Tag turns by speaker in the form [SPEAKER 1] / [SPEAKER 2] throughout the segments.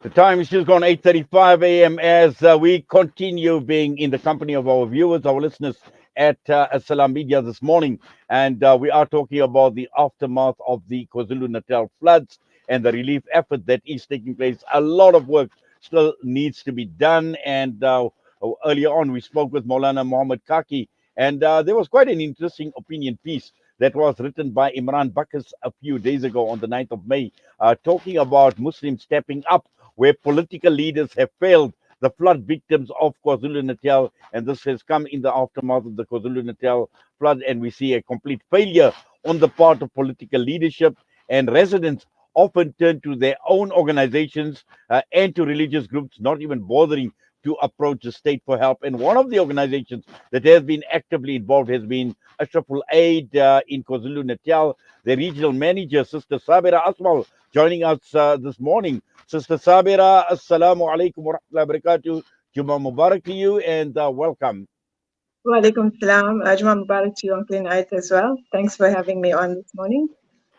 [SPEAKER 1] The time is just gone 8:35 a.m. as we continue being in the company of our viewers, our listeners at Assalam Media this morning. And we are talking about the aftermath of the KwaZulu-Natal floods and the relief effort that is taking place. A lot of work still needs to be done. And earlier on, we spoke with Maulana Muhammad Kaki, and there was quite an interesting opinion piece that was written by Imran Bakas a few days ago on the 9th of May, talking about Muslims stepping up where political leaders have failed the flood victims of KwaZulu-Natal, and this has come in the aftermath of the KwaZulu-Natal flood, and we see a complete failure on the part of political leadership, and residents often turn to their own organizations and to religious groups, not even bothering to approach the state for help. And one of the organizations that has been actively involved has been Ashraful Aid in KwaZulu-Natal. The regional manager, Sister Sabera Asmal, joining us this morning. Sister Sabera, Assalamu alaikum wa rahmatullahi wa barakatuh. Juma Mubarak to you and welcome.
[SPEAKER 2] Wa alaikum salam. Ajma Mubarak to you, Uncle Inayat, as well. Thanks for having me on this morning.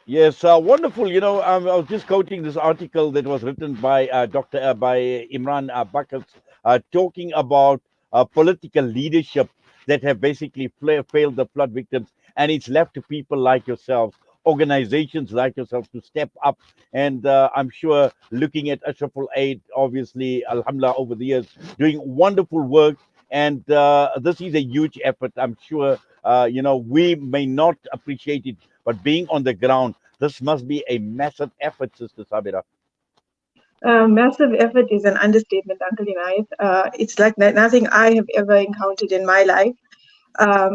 [SPEAKER 1] Yes, wonderful. You know, I was just quoting this article that was written by by Imran Bakas, talking about political leadership that have basically failed the flood victims, and it's left to people like yourselves, organizations like yourselves, to step up. And I'm sure, looking at Ashraful Aid, obviously, Alhamdulillah, over the years, doing wonderful work. And this is a huge effort. I'm sure, we may not appreciate it, but being on the ground, this must be a massive effort, Sister Sabira.
[SPEAKER 2] Massive effort is an understatement, Uncle Inayat. It's like nothing I have ever encountered in my life.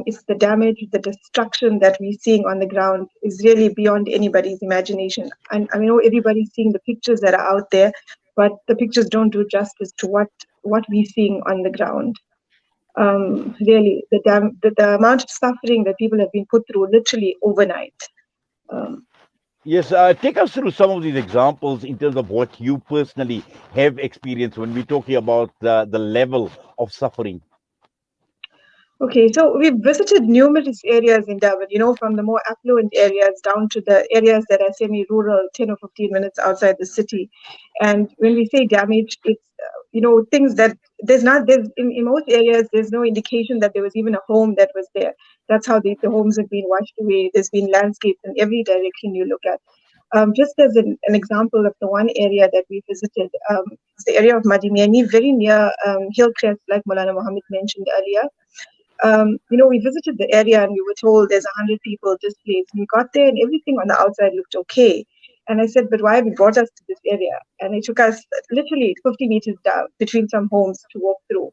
[SPEAKER 2] It's the damage, the destruction that we're seeing on the ground is really beyond anybody's imagination. And I know everybody's seeing the pictures that are out there, but the pictures don't do justice to what we're seeing on the ground. Really, the amount of suffering that people have been put through literally overnight. Um,
[SPEAKER 1] Yes, take us through some of these examples in terms of what you personally have experienced when we're talking about the level of suffering.
[SPEAKER 2] Okay, so we've visited numerous areas in Durban, from the more affluent areas down to the areas that are semi-rural, 10 or 15 minutes outside the city. And when we say damage, it's, things that in most areas, there's no indication that there was even a home that was there. That's how the homes have been washed away. There's been landscapes in every direction you look at. Just as an example of the one area that we visited, it's the area of Madimiani, very near Hillcrest, like Molana Mohammed mentioned earlier. We visited the area and we were told there's 100 people displaced. We got there and everything on the outside looked okay. And I said, but why have you brought us to this area? And it took us literally 50 meters down between some homes to walk through.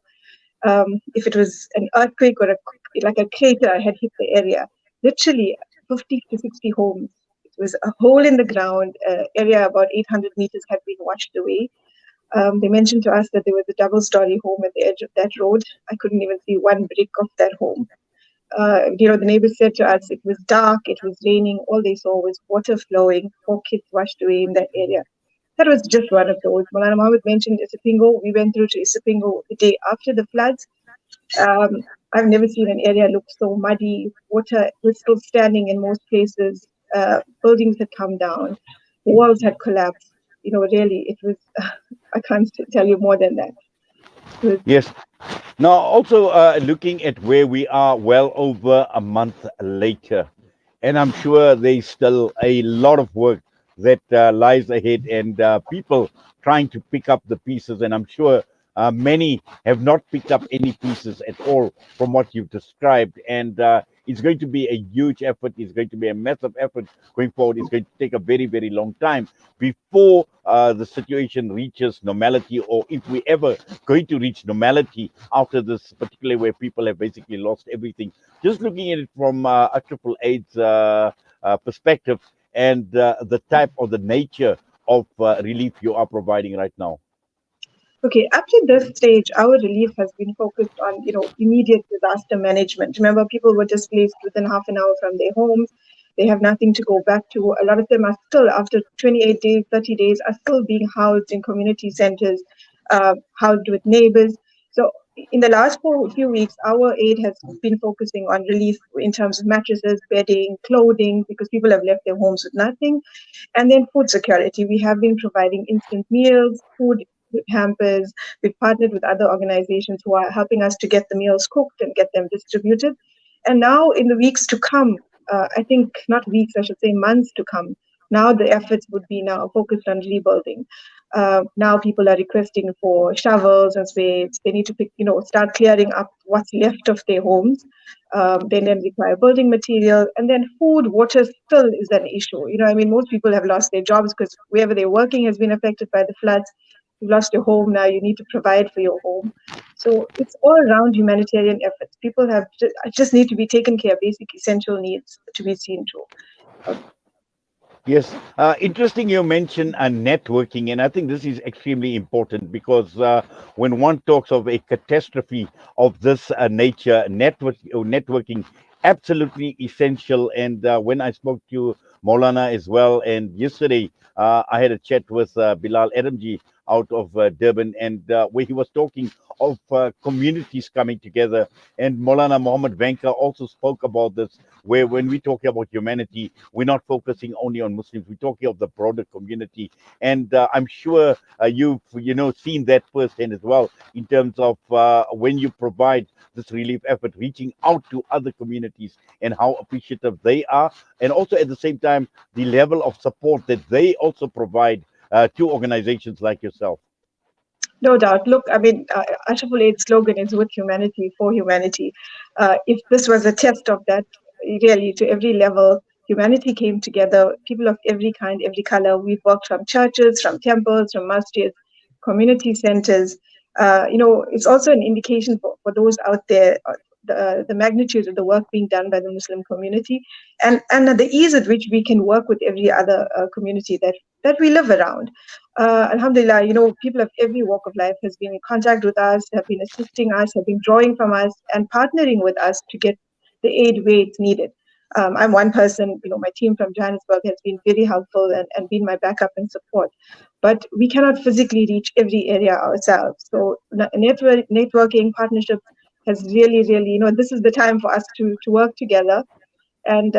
[SPEAKER 2] If it was an earthquake or like a crater had hit the area, literally 50 to 60 homes. It was a hole in the ground, area about 800 meters had been washed away. They mentioned to us that there was a double-story home at the edge of that road. I couldn't even see one brick of that home. The neighbors said to us it was dark, it was raining, all they saw was water flowing, 4 kids washed away in that area. That was just one of those. Malana Mohammed mentioned Isipingo. We went through to Isipingo the day after the floods. I've never seen an area look so muddy. Water was still standing in most places. Buildings had come down. Walls had collapsed. Really, it was, I can't tell you more than that.
[SPEAKER 1] Yes. Now, also looking at where we are well over a month later, and I'm sure there's still a lot of work that lies ahead, and people trying to pick up the pieces. And I'm sure many have not picked up any pieces at all from what you've described. And it's going to be a huge effort. It's going to be a massive effort going forward. It's going to take a very, very long time before the situation reaches normality, or if we ever going to reach normality after this, particularly where people have basically lost everything. Just looking at it from a triple AIDS perspective, and the type or the nature of relief you are providing right now.
[SPEAKER 2] Okay, up to this stage, our relief has been focused on, immediate disaster management. Remember, people were displaced within half an hour from their homes. They have nothing to go back to. A lot of them are still, after 28 days, 30 days, are still being housed in community centers, housed with neighbors. So, in the last few weeks, our aid has been focusing on relief in terms of mattresses, bedding, clothing, because people have left their homes with nothing. And then food security. We have been providing instant meals, food hampers. We've partnered with other organizations who are helping us to get the meals cooked and get them distributed. And now, in the weeks to come, I think not weeks, I should say months to come, now the efforts would be now focused on rebuilding. Now people are requesting for shovels and spades. They need to start clearing up what's left of their homes. They then require building material, and then food, water still is an issue. I mean, most people have lost their jobs because wherever they're working has been affected by the floods. You've lost your home now. You need to provide for your home. So it's all around humanitarian efforts. People have just need to be taken care of, basic essential needs to be seen to.
[SPEAKER 1] Yes, interesting you mentioned networking, and I think this is extremely important because when one talks of a catastrophe of this nature, networking absolutely essential. And when I spoke to Maulana as well, and yesterday I had a chat with Bilal Adamji out of Durban, and where he was talking of communities coming together. And Maulana Muhammad Venka also spoke about this, where when we talk about humanity, we're not focusing only on Muslims. We're talking of the broader community, and I'm sure you've seen that firsthand as well in terms of when you provide this relief effort, reaching out to other communities and how appreciative they are, and also at the same time the level of support that they also provide to organizations like yourself.
[SPEAKER 2] No doubt. Look, I mean, Ashraful Aid's slogan is with humanity, for humanity. If this was a test of that, really, to every level, humanity came together, people of every kind, every color. We've worked from churches, from temples, from masjids, community centers. It's also an indication for those out there, the magnitude of the work being done by the Muslim community, and the ease at which we can work with every other community that we live around. Alhamdulillah, people of every walk of life has been in contact with us, have been assisting us, have been drawing from us, and partnering with us to get the aid where it's needed. I'm one person, my team from Johannesburg has been very helpful and been my backup and support. But we cannot physically reach every area ourselves. So networking, partnership has really, really, this is the time for us to work together and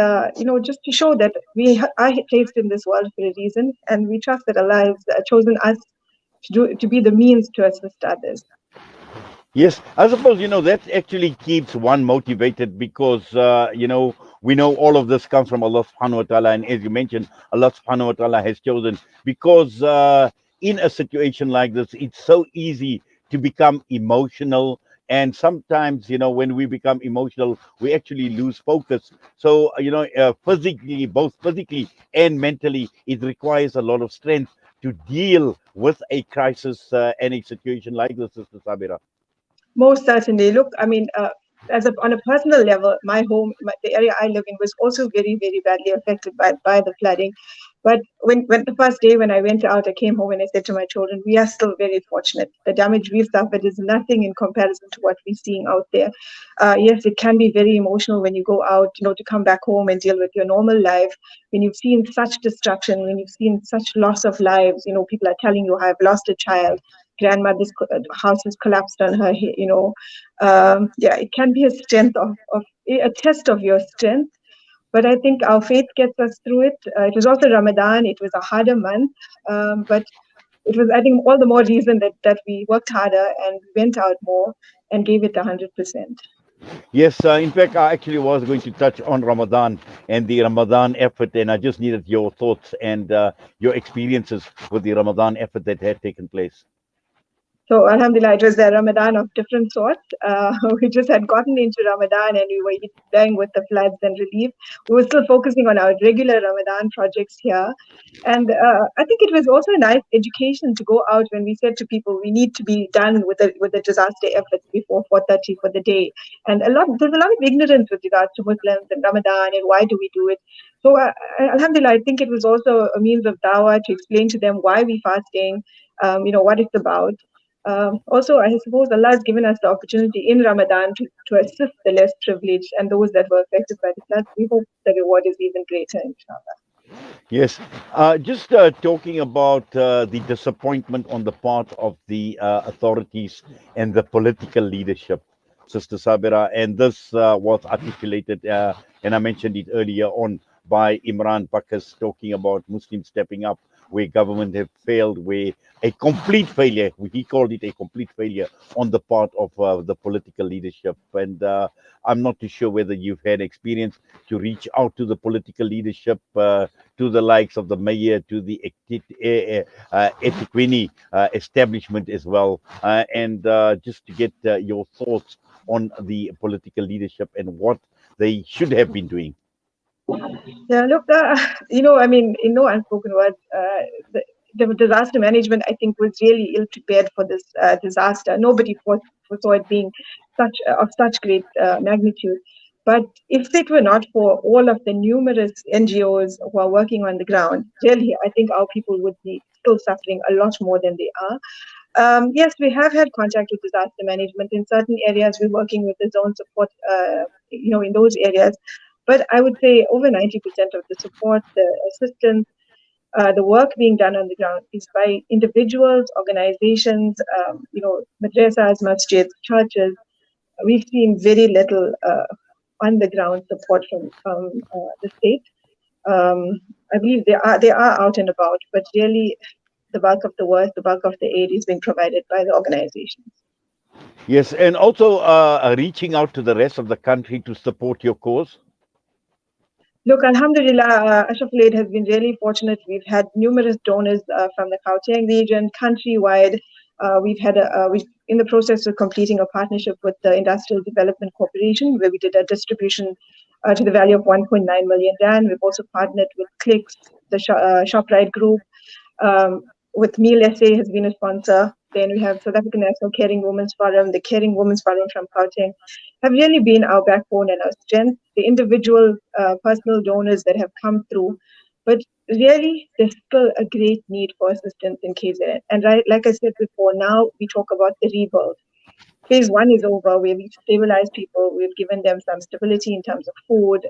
[SPEAKER 2] just to show that we are placed in this world for a reason, and we trust that Allah has chosen us to be the means to assist others.
[SPEAKER 1] Yes, I suppose that actually keeps one motivated because we know all of this comes from Allah Subhanahu wa Taala, and as you mentioned, Allah Subhanahu wa Taala has chosen because in a situation like this, it's so easy to become emotional, and sometimes when we become emotional, we actually lose focus. So physically, both physically and mentally, it requires a lot of strength to deal with a crisis and a situation like this, Sister Sabira.
[SPEAKER 2] Most certainly. Look, I mean, on a personal level, my home, the area I live in, was also very, very badly affected by the flooding. But when the first day when I went out, I came home and I said to my children, we are still very fortunate. The damage we've suffered is nothing in comparison to what we're seeing out there. Yes, it can be very emotional when you go out, to come back home and deal with your normal life. When you've seen such destruction, when you've seen such loss of lives, people are telling you, I've lost a child, grandmother's house has collapsed on her. Yeah, it can be a strength of a test of your strength. But I think our faith gets us through it. It was also Ramadan. It was a harder month, but it was, I think, all the more reason that we worked harder and went out more and gave it 100%.
[SPEAKER 1] Yes, in fact, I actually was going to touch on Ramadan and the Ramadan effort, and I just needed your thoughts and your experiences with the Ramadan effort that had taken place.
[SPEAKER 2] So Alhamdulillah, it was the Ramadan of different sorts. We just had gotten into Ramadan and we were dealing with the floods and relief. We were still focusing on our regular Ramadan projects here. And I think it was also a nice education to go out when we said to people, we need to be done with the disaster efforts before 4:30 for the day. And there's a lot of ignorance with regards to Muslims and Ramadan and why do we do it. So Alhamdulillah, I think it was also a means of dawah to explain to them why we fasting, what it's about. Also, I suppose Allah has given us the opportunity in Ramadan to assist the less privileged and those that were affected by the floods. We hope the reward is even greater, inshallah.
[SPEAKER 1] Yes, just talking about the disappointment on the part of the authorities and the political leadership, Sister Sabira, and this was articulated, and I mentioned it earlier on by Imran Bakas talking about Muslims stepping up where government have failed, where a complete failure, he called it a complete failure on the part of the political leadership. And I'm not too sure whether you've had experience to reach out to the political leadership. To the likes of the mayor, to the Etiquini establishment as well, and just to get your thoughts on the political leadership and what they should have been doing.
[SPEAKER 2] Yeah, look, I mean, in no unspoken words, the disaster management, I think, was really ill prepared for this disaster. Nobody foresaw it being of such great magnitude. But if it were not for all of the numerous NGOs who are working on the ground, really, I think our people would be still suffering a lot more than they are. Yes, we have had contact with disaster management. In certain areas, we're working with the zone support, in those areas. But I would say over 90% of the support, the assistance, the work being done on the ground is by individuals, organizations, madrasas, masjids, churches. We've seen very little on the ground support from the state. I believe they are out and about, but really the bulk of the work, the bulk of the aid is being provided by the organizations.
[SPEAKER 1] Yes, and also reaching out to the rest of the country to support your cause.
[SPEAKER 2] Look, Alhamdulillah, Ashraful has been really fortunate. We've had numerous donors from the Gauteng region, countrywide. We've in the process of completing a partnership with the Industrial Development Corporation, where we did a distribution to the value of 1.9 million rand. We've also partnered with Clicks, the Shoprite Group, with Meal SA has been a sponsor. Then we have South African National Caring Women's Forum, the Caring Women's Forum from Gauteng, have really been our backbone and our strength. The individual personal donors that have come through, but really there's still a great need for assistance in KZN. And right, like I said before, now we talk about the rebuild. Phase one is over, where we've stabilized people, we've given them some stability in terms of food,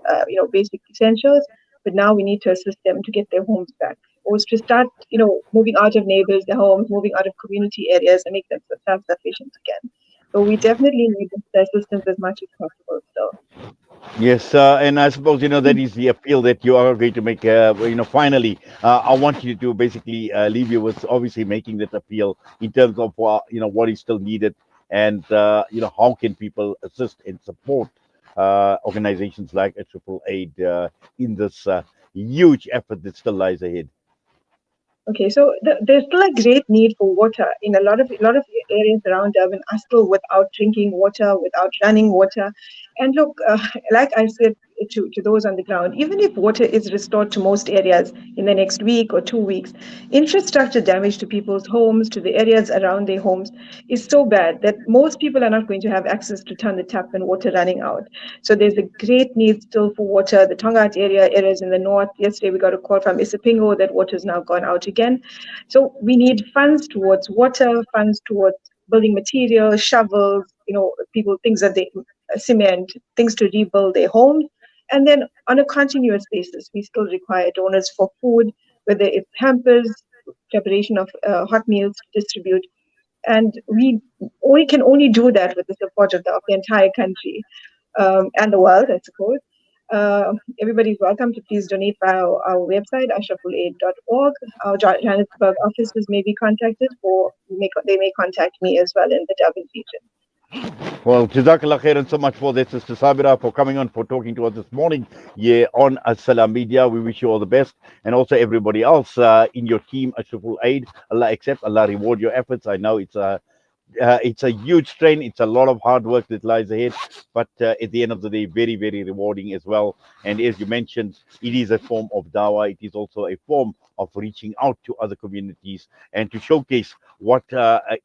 [SPEAKER 2] basic essentials, but now we need to assist them to get their homes back, or to start, moving out of neighbors, their homes, moving out of community areas and make them self-sufficient again. So we definitely need the assistance as much as possible. So
[SPEAKER 1] Yes, and I suppose that is the appeal that you are going to make. Finally, I want you to basically leave you with obviously making that appeal in terms of what is still needed, and how can people assist and support organizations like Triple Aid in this huge effort that still lies ahead.
[SPEAKER 2] okay, so there's still a great need for water in a lot of areas around Durban are still without drinking water, without running water. And look, like I said to those on the ground, even if water is restored to most areas in the next week or 2 weeks, infrastructure damage to people's homes, to the areas around their homes, is so bad that most people are not going to have access to turn the tap when water running out. So there's a great need still for water. The Tongaat areas in the north. Yesterday we got a call from Isipingo that water has now gone out again. So we need funds towards water, funds towards building materials, shovels, people, things that they cement, things to rebuild their homes. And then on a continuous basis, we still require donors for food, whether it's hampers, preparation of hot meals to distribute. And we can only do that with the support of the entire country, and the world, I suppose. Everybody's welcome to please donate via our website, ashrafulaid.org. Our Johannesburg offices may be contacted, or they may contact me as well in the Durban region.
[SPEAKER 1] Well, Jazakallah khairan so much for this, Sister Sabira, for coming on, for talking to us this morning. Yeah, on Assalam Media. We wish you all the best. And also everybody else in your team, Ashraful Aid. Allah accept, Allah reward your efforts. I know it's a huge strain. It's a lot of hard work that lies ahead, but at the end of the day, very, very rewarding as well. And as you mentioned, it is a form of dawah. It is also a form of reaching out to other communities and to showcase what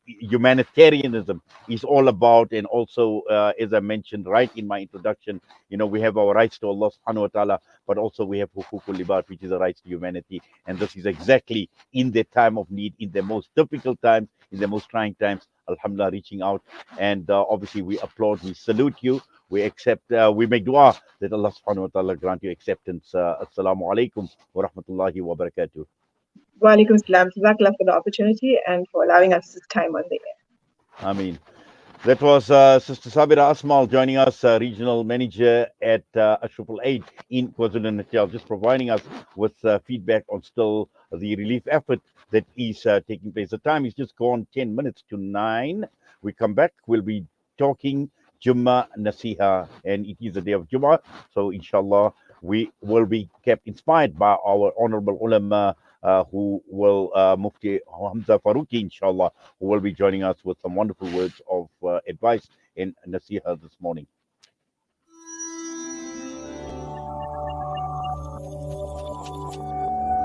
[SPEAKER 1] humanitarianism is all about. And also, as I mentioned right in my introduction, we have our rights to Allah subhanahu wa ta'ala, but also we have hukukul libad, which is the rights to humanity. And this is exactly in the time of need, in the most difficult times, in the most trying times. Alhamdulillah, reaching out. And obviously, we applaud, we salute you. we accept, we make dua that Allah subhanahu wa ta'ala grant you acceptance. Assalamu alaikum wa rahmatullahi wa barakatuh.
[SPEAKER 2] Wa alaikum salam. Jazakallah for the opportunity and for allowing us this time on the air.
[SPEAKER 1] Ameen. That was Sister Sabera Asmal joining us, Regional Manager at Ashraful Aid in KwaZulu-Natal, just providing us with feedback on still the relief effort that is taking place. The time is just gone 10 minutes to 9. We come back, we'll be talking Jummah Nasiha, and it is the day of Jummah, so inshallah we will be kept inspired by our honorable ulama who will, Mufti Hamza Faruqi, inshallah, who will be joining us with some wonderful words of advice and nasiha this morning.